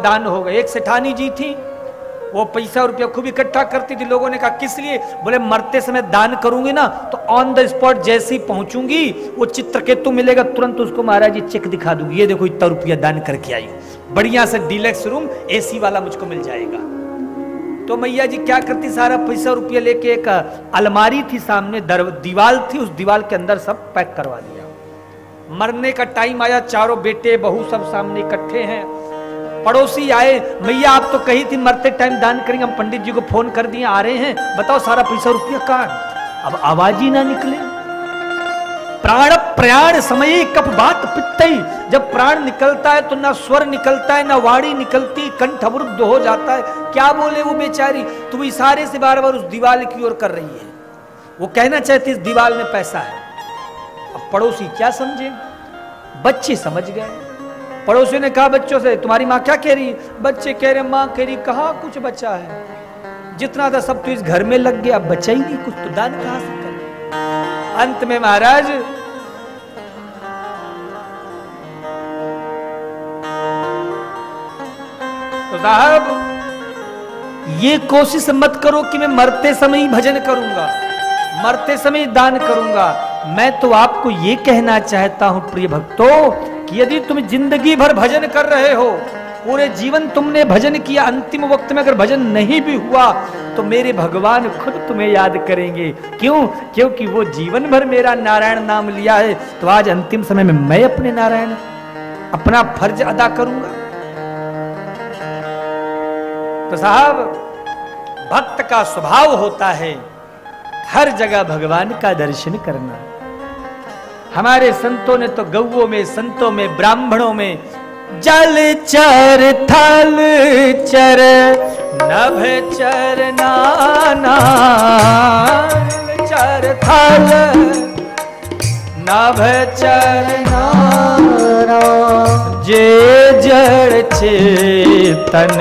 दान हो गए। एक सेठानी जी थी, वो पैसा रुपया खूब इकट्ठा करती थी। लोगों ने कहा किस लिए? बोले मरते समय दान करूंगी ना तो ऑन द स्पॉट जैसे ही पहुंचूंगी वो चित्रकेतु मिलेगा, तुरंत उसको महाराज जी चेक दिखा दूंगी, ये देखो इतना रुपया दान करके आई, बढ़िया से डीलक्स रूम एसी वाला मुझको मिल जाएगा। तो मैया जी क्या करती, सारा पैसा रुपया लेके एक अलमारी थी सामने, दीवार थी, उस दीवार के अंदर सब पैक करवा दिया। मरने का टाइम आया, चारों बेटे बहू सब सामने इकट्ठे हैं। पड़ोसी आए, मैया आप तो कही थी मरते टाइम दान करेंगे, हम पंडित जी को फोन कर दिए, आ रहे हैं, बताओ सारा पैसा रुपया कहां? अब आवाज ही ना निकले। प्राण प्रयाण समय कप बात पित्तई, जब प्राण निकलता है तो ना स्वर निकलता है ना वाणी निकलती, कंठ अवरुद्ध हो जाता है। क्या बोले वो बेचारी, तुम इशारे से बार बार उस दीवार की ओर कर रही है। वो कहना चाहती इस दीवार में पैसा है। अब पड़ोसी क्या समझे, बच्चे समझ गए। पड़ोसियों ने कहा बच्चों से, तुम्हारी माँ क्या कह रही? बच्चे कह रहे माँ कह रही कहाँ कुछ बचा है, जितना था सब तो इस घर में लग गया, बचा ही नहीं कुछ, तो दान कहां से करें? अंत में महाराज तो साहब ये कोशिश मत करो कि मैं मरते समय ही भजन करूंगा, मरते समय दान करूंगा। मैं तो आपको ये कहना चाहता हूं प्रिय भक्तों कि यदि तुम जिंदगी भर भजन कर रहे हो, पूरे जीवन तुमने भजन किया, अंतिम वक्त में अगर भजन नहीं भी हुआ तो मेरे भगवान खुद तुम्हें याद करेंगे। क्यों? क्योंकि वो जीवन भर मेरा नारायण नाम लिया है, तो आज अंतिम समय में मैं अपने नारायण अपना फर्ज अदा करूंगा। तो साहब भक्त का स्वभाव होता है हर जगह भगवान का दर्शन करना। हमारे संतों ने तो गौओं में, संतों में, ब्राह्मणों में जल चर थल चर नभ चर नाना, चर थल नभ चर नाना, जे जड़ चेतन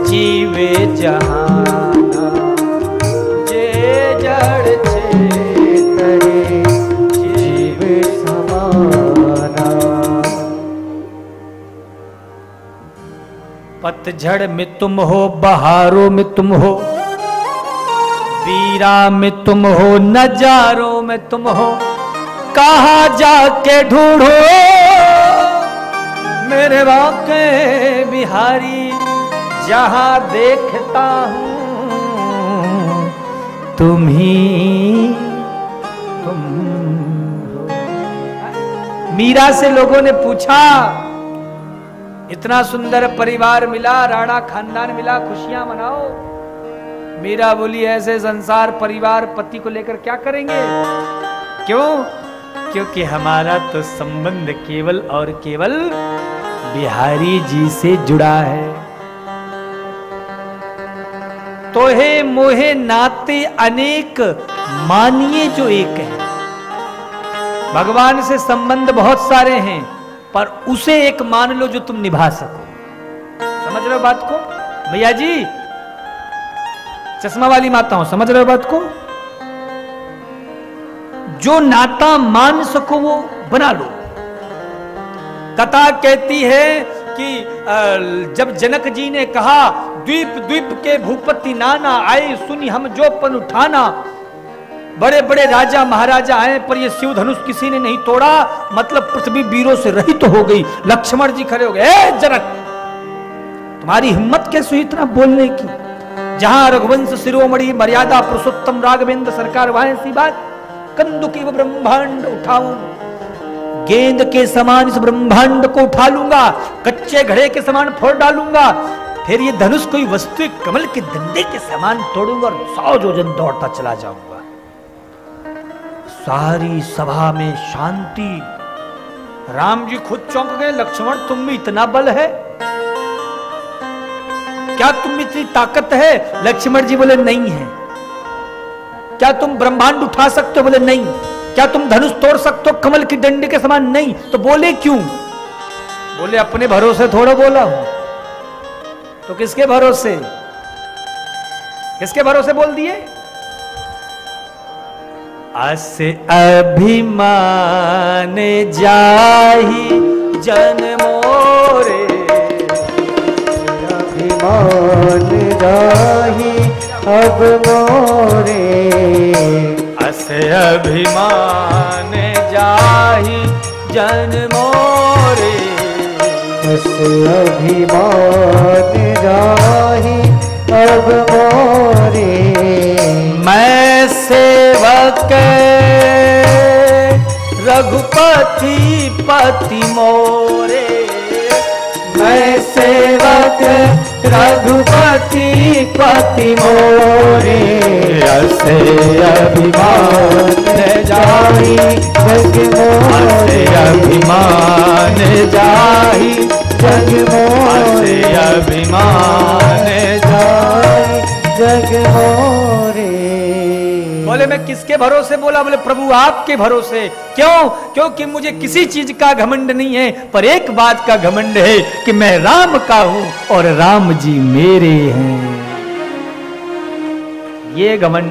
जीवे जहाना, जे जड़ चेतन जीवे समाना। पतझड़ में तुम हो, बहारों में तुम हो, वीरा में तुम हो, नजारों में तुम हो, कहाँ जाके ढूंढो मेरे वाके बिहारी, जहां देखता हूं तुम ही तुम हो। मीरा से लोगों ने पूछा, इतना सुंदर परिवार मिला, राणा खानदान मिला, खुशियां मनाओ। मीरा बोली ऐसे संसार परिवार पति को लेकर क्या करेंगे? क्यों? क्योंकि हमारा तो संबंध केवल और केवल बिहारी जी से जुड़ा है। तोहे मोहे नाते अनेक, मानिए जो एक है। भगवान से संबंध बहुत सारे हैं, पर उसे एक मान लो जो तुम निभा सको। समझ रहे हो बात को भैया जी? चश्मा वाली माताओं, समझ रहे हो बात को? जो नाता मान सको वो बना लो। कथा कहती है कि जब जनक जी ने कहा द्वीप द्वीप के भूपति नाना, आए सुनी हम जो पन उठाना, बड़े बड़े राजा महाराजा आए पर ये शिव धनुष किसी ने नहीं तोड़ा, मतलब पृथ्वी वीरों से रहित तो हो गई। लक्ष्मण जी खड़े हो गए, ए जनक तुम्हारी हिम्मत कैसे हुई इतना बोलने की? जहां रघुवंश शिरोमणि मर्यादा पुरुषोत्तम राघवेंद्र सरकार, वहां सी बात, कंदुकी व ब्रह्मांड उठाऊं, गेंद के समान इस ब्रह्मांड को उठा लूंगा, कच्चे घड़े के समान फोड़ डालूंगा, फिर ये धनुष कोई वस्तु कमल के डंडे के समान तोड़ूंगा और 100 योजन दौड़ता चला जाऊंगा। सारी सभा में शांति। राम जी खुद चौंक गए, लक्ष्मण तुम में इतना बल है क्या? तुम में इतनी ताकत है? लक्ष्मण जी बोले नहीं है। क्या तुम ब्रह्मांड उठा सकते हो? बोले नहीं। क्या तुम धनुष तोड़ सकते हो कमल की डंडे के समान? नहीं। तो बोले क्यों? बोले अपने भरोसे थोड़ा बोला हूं। तो किसके भरोसे? किसके भरोसे बोल दिए? अस अभिमान जाहि जन मोरे, जाहि अब मोरे। अस अभिमान जाहि जन मोरे। अस अभिमान जाहि अब मोरे। मैं सेवक रघुपति पति मोरे। मैं सेवक रघुपति पति मोरे। अस अभिमान जाहि जग मोरे। अभिमान जाहि जग मोरे। अभिमान जाहि जग मोरे। बोले मैं किसके भरोसे बोला? बोले प्रभु आपके भरोसे। क्यों? क्योंकि मुझे किसी चीज का घमंड नहीं है, पर एक बात का घमंड है कि मैं राम का हूं और राम जी मेरे हैं। ये घमंड